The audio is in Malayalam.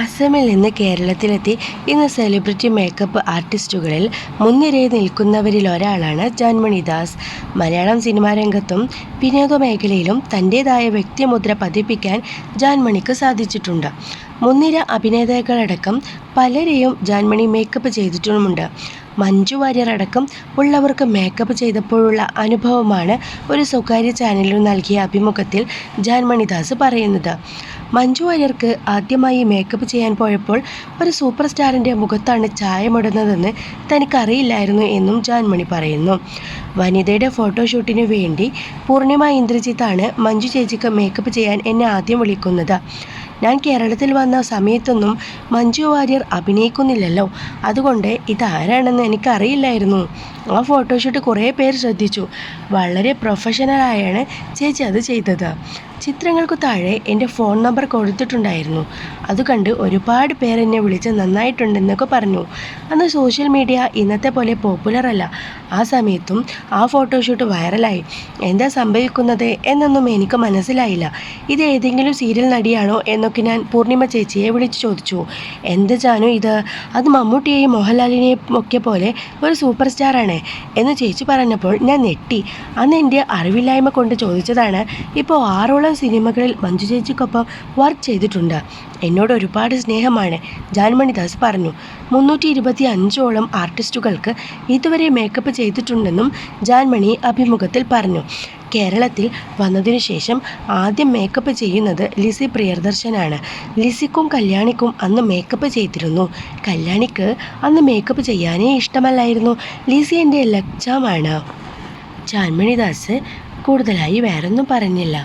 അസമിൽ നിന്ന് കേരളത്തിലെത്തി ഇന്ന് സെലിബ്രിറ്റി മേക്കപ്പ് ആർട്ടിസ്റ്റുകളിൽ മുൻനിരയിൽ നിൽക്കുന്നവരിലൊരാളാണ് ജാൻമണി ദാസ്. മലയാളം സിനിമാ രംഗത്തും വിനോദ മേഖലയിലും തൻ്റേതായ വ്യക്തിമുദ്ര പതിപ്പിക്കാൻ ജാൻമണിക്ക് സാധിച്ചിട്ടുണ്ട്. മുൻനിര അഭിനേതാക്കളടക്കം പലരെയും ജാൻമണി മേക്കപ്പ് ചെയ്തിട്ടുമുണ്ട്. മഞ്ജു വാര്യർ അടക്കം ഉള്ളവർക്ക് മേക്കപ്പ് ചെയ്തപ്പോഴുള്ള അനുഭവമാണ് ഒരു സ്വകാര്യ ചാനലിന് നൽകിയ അഭിമുഖത്തിൽ ജാൻമണി ദാസ് പറയുന്നത്. മഞ്ജു വാര്യർക്ക് ആദ്യമായി മേക്കപ്പ് ചെയ്യാൻ പോയപ്പോൾ ഒരു സൂപ്പർ സ്റ്റാറിൻ്റെ മുഖത്താണ് ചായമിടുന്നതെന്ന് തനിക്കറിയില്ലായിരുന്നു എന്നും ജാൻമണി പറയുന്നു. വനിതയുടെ ഫോട്ടോഷൂട്ടിനു വേണ്ടി പൂർണിമ ഇന്ദ്രജിത്താണ് മഞ്ജു ചേച്ചിക്ക് മേക്കപ്പ് ചെയ്യാൻ എന്നെ ആദ്യം വിളിക്കുന്നത്. ഞാൻ കേരളത്തിൽ വന്ന സമയത്തൊന്നും മഞ്ജു വാര്യർ അഭിനയിക്കുന്നില്ലല്ലോ, അതുകൊണ്ട് ഇതാരാണെന്ന് എനിക്കറിയില്ലായിരുന്നു. ആ ഫോട്ടോഷൂട്ട് കുറേ പേര് ശ്രദ്ധിച്ചു. വളരെ പ്രൊഫഷണലായാണ് ചേച്ചി അത് ചെയ്തത്. ചിത്രങ്ങൾക്കു താഴെ എൻ്റെ ഫോൺ നമ്പർ കൊടുത്തിട്ടുണ്ടായിരുന്നു. അത് കണ്ട് ഒരുപാട് പേർ എന്നെ വിളിച്ച് നന്നായിട്ടുണ്ടെന്നൊക്കെ പറഞ്ഞു. അന്ന് സോഷ്യൽ മീഡിയ ഇന്നത്തെ പോലെ പോപ്പുലർ അല്ല. ആ സമയത്തും ആ ഫോട്ടോഷൂട്ട് വൈറലായി. എന്താ സംഭവിക്കുന്നത് എന്നൊന്നും എനിക്ക് മനസ്സിലായില്ല. ഇത് ഏതെങ്കിലും സീരിയൽ നടിയാണോ എന്നൊക്കെ ഞാൻ പൂർണിമ ചേച്ചിയെ വിളിച്ചു ചോദിച്ചു. എന്ത് ജാനു ഇത്? അത് മമ്മൂട്ടിയെയും മോഹൻലാലിനെയും ഒക്കെ പോലെ ഒരു സൂപ്പർ സ്റ്റാറാണ് എന്ന് ചേച്ചി പറഞ്ഞപ്പോൾ ഞാൻ ഞെട്ടി. അന്ന് എൻ്റെ അറിവില്ലായ്മ കൊണ്ട് ചോദിച്ചതാണ്. ഇപ്പോൾ 6ഓളം സിനിമകളിൽ മഞ്ജു ചേച്ചിക്കൊപ്പം വർക്ക് ചെയ്തിട്ടുണ്ട്. എന്നോട് ഒരുപാട് സ്നേഹമാണ്, ജാൻമണി ദാസ് പറഞ്ഞു. 325ഓളം ആർട്ടിസ്റ്റുകൾക്ക് ഇതുവരെ മേക്കപ്പ് ചെയ്തിട്ടുണ്ടെന്നും ജാൻമണി അഭിമുഖത്തിൽ പറഞ്ഞു. കേരളത്തിൽ വന്നതിനു ശേഷം ആദ്യം മേക്കപ്പ് ചെയ്യുന്നത് ലിസി പ്രിയദർശനാണ്. ലിസിക്കും കല്യാണിക്കും അന്ന് മേക്കപ്പ് ചെയ്തിരുന്നു. കല്യാണിക്ക് അന്ന് മേക്കപ്പ് ചെയ്യാനേ ഇഷ്ടമല്ലായിരുന്നു. ലിസി എൻ്റെ ലക്ഷ്യമാണ്. ജാൻമണി ദാസ് കൂടുതലായി വേറൊന്നും പറഞ്ഞില്ല.